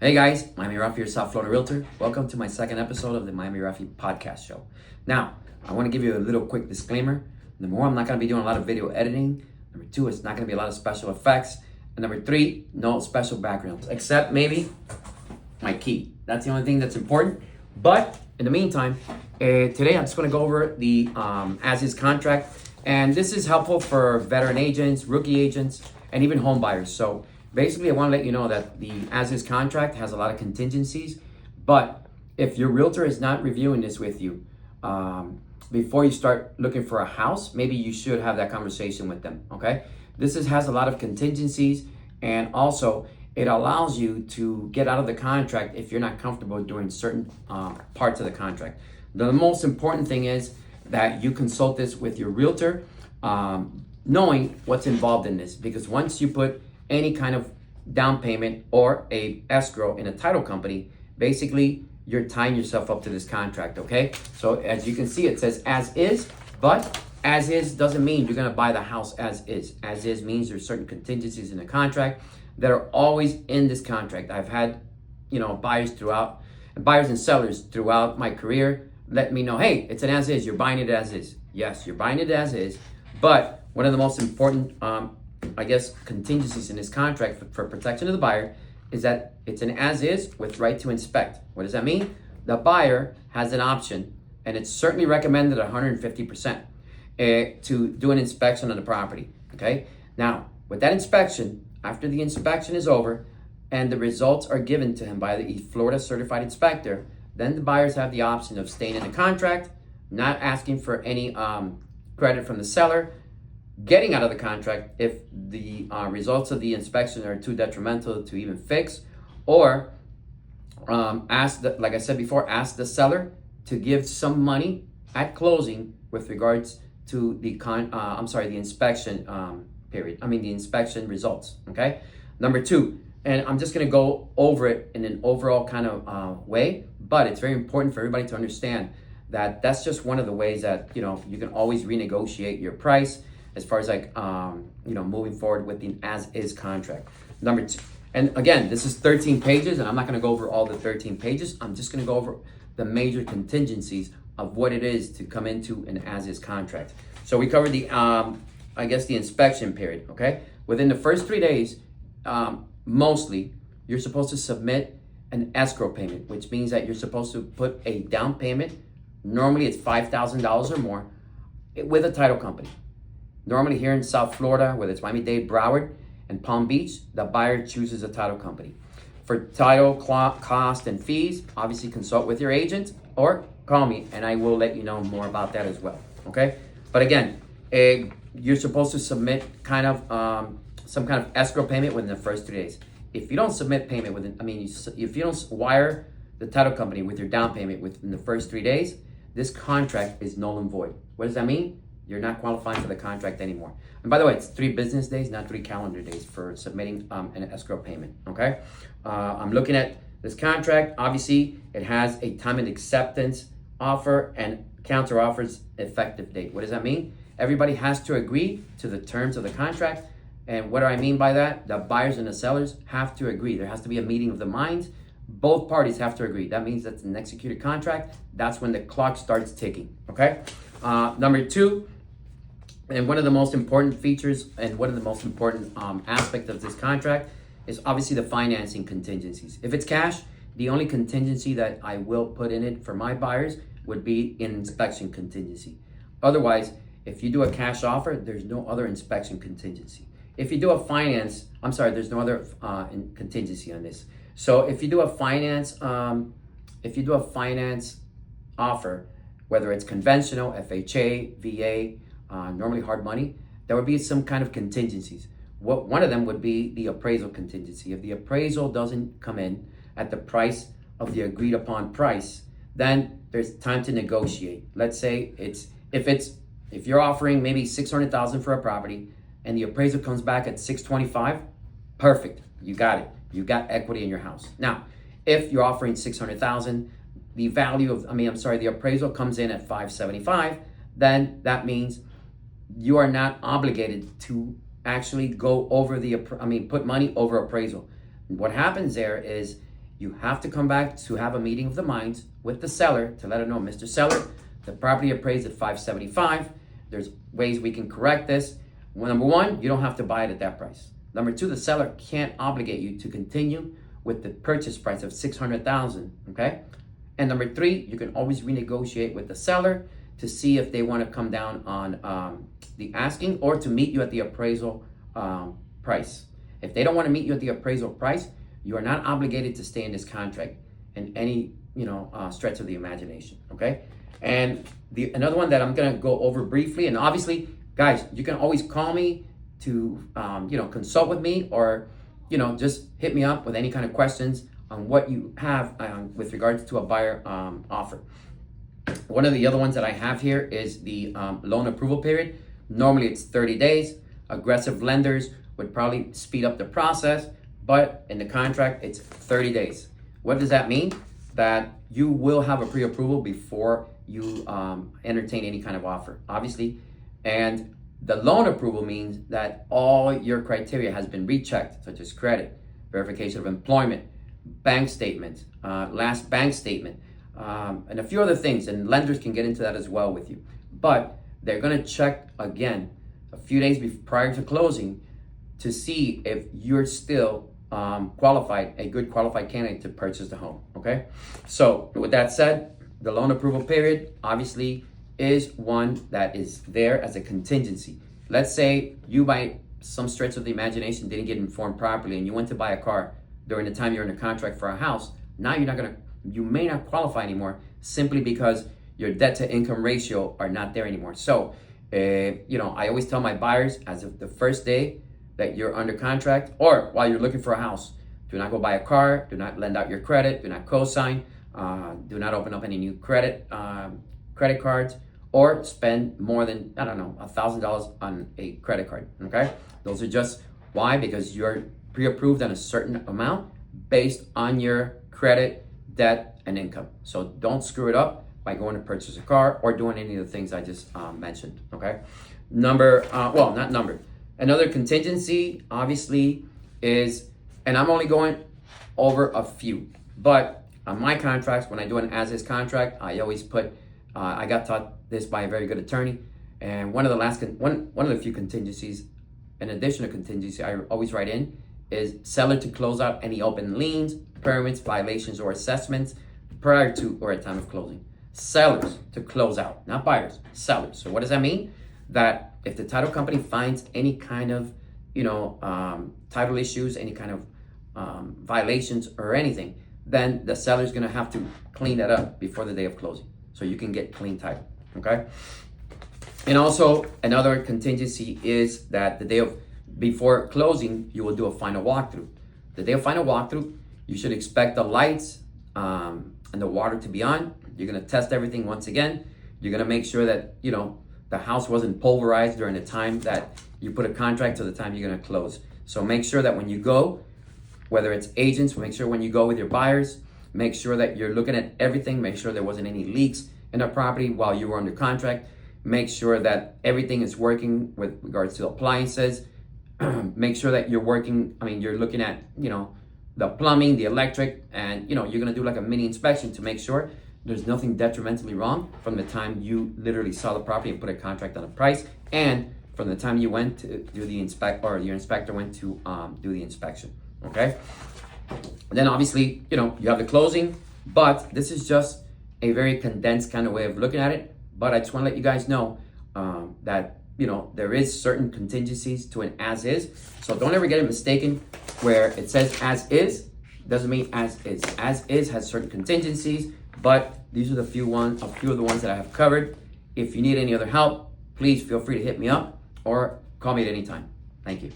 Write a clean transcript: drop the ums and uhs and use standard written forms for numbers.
Hey guys, MIAMIRAFY, your South FL Realtor. Welcome to my second episode of the MIAMIRAFY podcast show. Now, I want to give you a little quick disclaimer. Number one, I'm not going to be doing a lot of video editing. Number two, it's not going to be a lot of special effects. And number three, no special backgrounds, except maybe my key. That's the only thing that's important. But in the meantime, today I'm just going to go over the as-is contract. And this is helpful for veteran agents, rookie agents, and even home buyers. So basically, I want to let you know that the as-is contract has a lot of contingencies, but if your realtor is not reviewing this with you before you start looking for a house, maybe you should have that conversation with them, okay? This has a lot of contingencies, and also it allows you to get out of the contract if you're not comfortable doing certain parts of the contract. The most important thing is that you consult this with your realtor, knowing what's involved in this, because once you put any kind of down payment or a escrow in a title company, basically you're tying yourself up to this contract, okay? So as you can see, it says as is, but as is doesn't mean you're gonna buy the house as is. As is means there's certain contingencies in the contract that are always in this contract. I've had, buyers and sellers throughout my career let me know, hey, it's an as is, you're buying it as is. Yes, you're buying it as is, but one of the most important contingencies in this contract for protection of the buyer is that it's an as-is with right to inspect. What does that mean? The buyer has an option, and it's certainly recommended 150% to do an inspection on the property, okay? Now, with that inspection, after the inspection is over and the results are given to him by the Florida certified inspector, then the buyers have the option of staying in the contract, not asking for any credit from the seller, getting out of the contract if the results of the inspection are too detrimental to even fix, or like I said before, ask the seller to give some money at closing with regards to the inspection period. The inspection results. Okay. Number two, and I'm just going to go over it in an overall kind of way, but it's very important for everybody to understand that that's just one of the ways that you can always renegotiate your price as far as moving forward with the as-is contract. Number two, and again, this is 13 pages, and I'm not going to go over all the 13 pages. I'm just going to go over the major contingencies of what it is to come into an as-is contract. So we covered the, the inspection period, okay? Within the first 3 days, mostly, you're supposed to submit an escrow payment, which means that you're supposed to put a down payment. Normally, it's $5,000 or more with a title company. Normally here in South Florida, whether it's Miami-Dade, Broward, and Palm Beach, the buyer chooses a title company. For title cost and fees, obviously consult with your agent or call me and I will let you know more about that as well, okay? But again, you're supposed to submit some kind of escrow payment within the first 3 days. If you don't submit payment if you don't wire the title company with your down payment within the first 3 days, this contract is null and void. What does that mean? You're not qualifying for the contract anymore. And by the way, it's 3 business days, not 3 calendar days for submitting an escrow payment, okay? I'm looking at this contract. Obviously, it has a time and acceptance offer and counter offers effective date. What does that mean? Everybody has to agree to the terms of the contract. And what do I mean by that? The buyers and the sellers have to agree. There has to be a meeting of the minds. Both parties have to agree. That means that's an executed contract. That's when the clock starts ticking, okay? Number two, and one of the most important features and one of the most important aspects of this contract is obviously the financing contingencies. If it's cash, the only contingency that I will put in it for my buyers would be an inspection contingency. Otherwise, if you do a cash offer, there's no other inspection contingency. If you do a finance, there's no other contingency on this. So if you do a finance, offer, whether it's conventional, FHA, VA, normally hard money, there would be some kind of contingencies. One of them would be the appraisal contingency. If the appraisal doesn't come in at the price of the agreed upon price, then there's time to negotiate. Let's say if you're offering maybe $600,000 for a property and the appraisal comes back at $625,000, perfect. You got it. You got equity in your house. Now, if you're offering $600,000, the appraisal comes in at $575,000, then that means you are not obligated to actually go over put money over appraisal. What happens there is You have to come back to have a meeting of the minds with the seller to let her know, Mr. Seller, the property appraised at $575. There's ways we can correct this. Well, number one, you don't have to buy it at that price. Number two, the seller can't obligate you to continue with the purchase price of $600,000, okay? And number three, you can always renegotiate with the seller to see if they want to come down on the asking or to meet you at the appraisal price. If they don't want to meet you at the appraisal price, you are not obligated to stay in this contract in any stretch of the imagination, okay? And another one that I'm gonna go over briefly, and obviously, guys, you can always call me to consult with me, or just hit me up with any kind of questions on what you have with regards to a buyer offer. One of the other ones that I have here is the loan approval period. Normally it's 30 days. Aggressive lenders would probably speed up the process, but in the contract it's 30 days. What does that mean? That you will have a pre-approval before you entertain any kind of offer, obviously. And the loan approval means that all your criteria has been rechecked, such as credit, verification of employment, bank statement, last bank statement, and a few other things. And lenders can get into that as well with you. But they're going to check again a few days prior to closing to see if you're still qualified, a good qualified candidate to purchase the home, okay? So with that said, the loan approval period obviously is one that is there as a contingency. Let's say you, by some stretch of the imagination, didn't get informed properly and you went to buy a car during the time you're in a contract for a house. Now you may not qualify anymore simply because your debt to income ratio are not there anymore. So, I always tell my buyers, as of the first day that you're under contract or while you're looking for a house, do not go buy a car, do not lend out your credit, do not co-sign, do not open up any new credit cards, or spend more than, $1,000 on a credit card, okay? Those are just, why? Because you're pre-approved on a certain amount based on your credit, debt, and income. So don't screw it up by going to purchase a car or doing any of the things I just mentioned, okay? Another contingency, obviously, is, and I'm only going over a few, but on my contracts, when I do an as-is contract, I always put, I got taught this by a very good attorney, and one of the few contingencies, in addition to contingency, I always write in is seller to close out any open liens, permits, violations, or assessments prior to or at time of closing. Sellers to close out, not buyers, sellers. So what does that mean? That if the title company finds any kind of, title issues, any kind of violations or anything, then the seller's gonna have to clean that up before the day of closing, so you can get clean title, okay? And also another contingency is that the day before closing, you will do a final walkthrough. The day of final walkthrough, you should expect the lights and the water to be on. You're gonna test everything once again. You're gonna make sure that, the house wasn't pulverized during the time that you put a contract to the time you're gonna close. So make sure that when you go, whether it's agents, make sure when you go with your buyers, make sure that you're looking at everything, make sure there wasn't any leaks in the property while you were under contract. Make sure that everything is working with regards to appliances. Make sure that you're looking at, the plumbing, the electric, and, you're gonna do like a mini inspection to make sure there's nothing detrimentally wrong from the time you literally saw the property and put a contract on a price, and from the time you went to do the your inspector went to do the inspection, okay? And then obviously, you have the closing, but this is just a very condensed kind of way of looking at it. But I just want to let you guys know that, there is certain contingencies to an as is. So don't ever get it mistaken where it says as is, doesn't mean as is. As is has certain contingencies, but these are a few of the ones that I have covered. If you need any other help, please feel free to hit me up or call me at any time. Thank you.